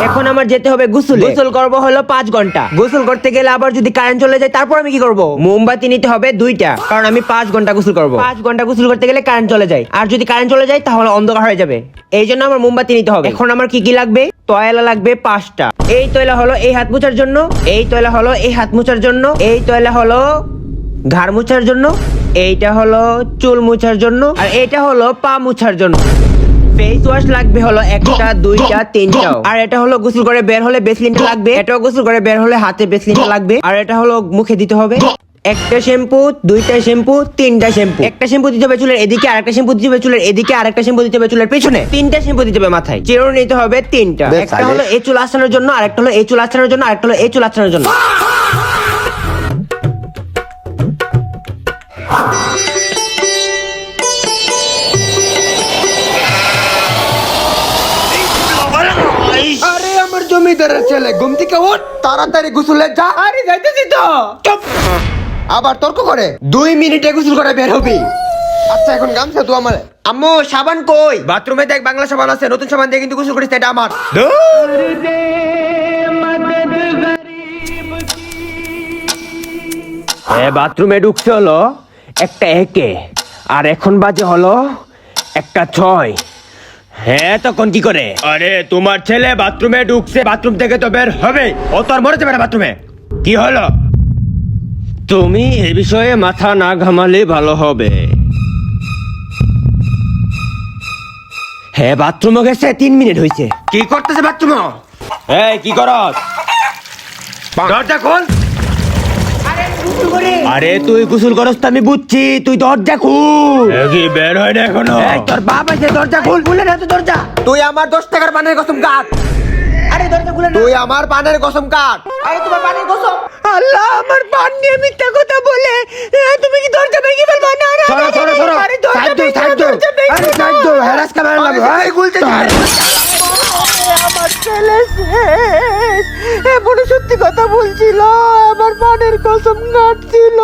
এখন আমার যেতে হবে গোসলে। গোসল করবো হলো 5 ঘন্টা। গোসল করতে গেলে আবার যদি কারেন্ট চলে যায় তারপর আমি কি করব? মোমবাতি নিতে হবে 2টা, কারণ আমি 5 ঘন্টা গোসল করব। 5 ঘন্টা গোসল করতে গেলে কারেন্ট চলে যায়, আর যদি কারেন্ট চলে যায় তাহলে অন্ধকার হয়ে যাবে। এই জন্য আমার মোমবাতি নিতে হবে। এখন আমার কি কি লাগবে? তয়লা লাগবে 5টা। এই তয়লা হলো এই হাত মোছার জন্য, এই তয়লা হলো এই হাত মোছার জন্য, এই তয়লা হলো ঘাড় মোছার জন্য, এইটা হলো চুল মোছার জন্য, আর এইটা হলো পা মোছার জন্য। ফেস ওয়াশ লাগবে হলো 1টা 2টা 3টাও। আর এটা হলো গোসল করে বের হলে বেসলিনটা লাগবে। এটাও গোসল করে বের হলে হাতে বেসলিনটা লাগবে। আর এটা হলো মুখে দিতে হবে। 1টা শ্যাম্পু 2টা শ্যাম্পু 3টা শ্যাম্পু। একটা শ্যাম্পু দিতে হবে চুলের এদিকে, আরেকটা শ্যাম্পু দিতে হবে চুলের এদিকে, আরেকটা শ্যাম্পু দিতে হবে চুলের পেছনে। 3টা শ্যাম্পু দিতে হবে মাথায়। চিরুনি নিতে হবে 3টা। একটা হলো এই চুল আঁচড়ানোর জন্য, আরেকটা হলো এই চুল আঁচড়ানোর জন্য, আরেকটা হলো এই চুল আঁচড়ানোর জন্য। আরে আমার জমিদারের ছেলে, ঘুম থেকে উঠ, তাড়াতাড়ি গোসলে যা। আরে যাইতেছি তো। চুপ, আবার তর্ক করে। 2 মিনিটে গোসল করে বের হবি। আচ্ছা এখন গামছা তো আমার। আম্মু সাবান কই? বাথরুমে দেখ বাংলা সাবান আছে, নতুন সাবান দিয়ে কিন্তু গোসল করিস, এটা আমার। বাথরুমে ঢুকছে হলো 1টা 1-এ, আর এখন বাজে হলো 1টা 6। হ্যাঁ তখন কি করে? আরে তোমার ছেলে বাথরুমে ঢুকছে, বাথরুম থেকে তো বের হবে, ও তো আর মরে যাবে না বাথরুমে। কি হলো? তুমি এ বিষয়ে মাথা না ঘামালে ভালো হবে। হ্যাঁ বাথরুমে গেছে, 3 মিনিট হয়েছে। কি করতেছে বাথরুম? এই কি করস? দরজা খোল। আরে তুই গোসল করস তো আমি বুঝছি, তুই দরজা খুল। কি বের হয় না এখনো? তোর বাপ আছে, দরজা খুল। খুলে না তো দরজা। তুই আমার 10 টাকার পানের কসম কাট। আরে দরজা খুলে না। তুই আমার পানের কসম কাট। আরে তোমার পানের কসম। আল্লাহ, আমার পান নিয়ে মিথ্যা কথা বলে তুমি কি দরজা ভেঙে ফেলবা? না না সরো সরো সরো। আরে দরজা সাইড দো, ভেঙে সাইড দো। দরজা ভেঙে আরে সাইড দো, হ্যারাস কা মারা লাগবে। এই গুলতে আমার ছেলে শেষ। এ বড় সত্যি কথা বলছিল, আমার পানের কসম কাটছিল।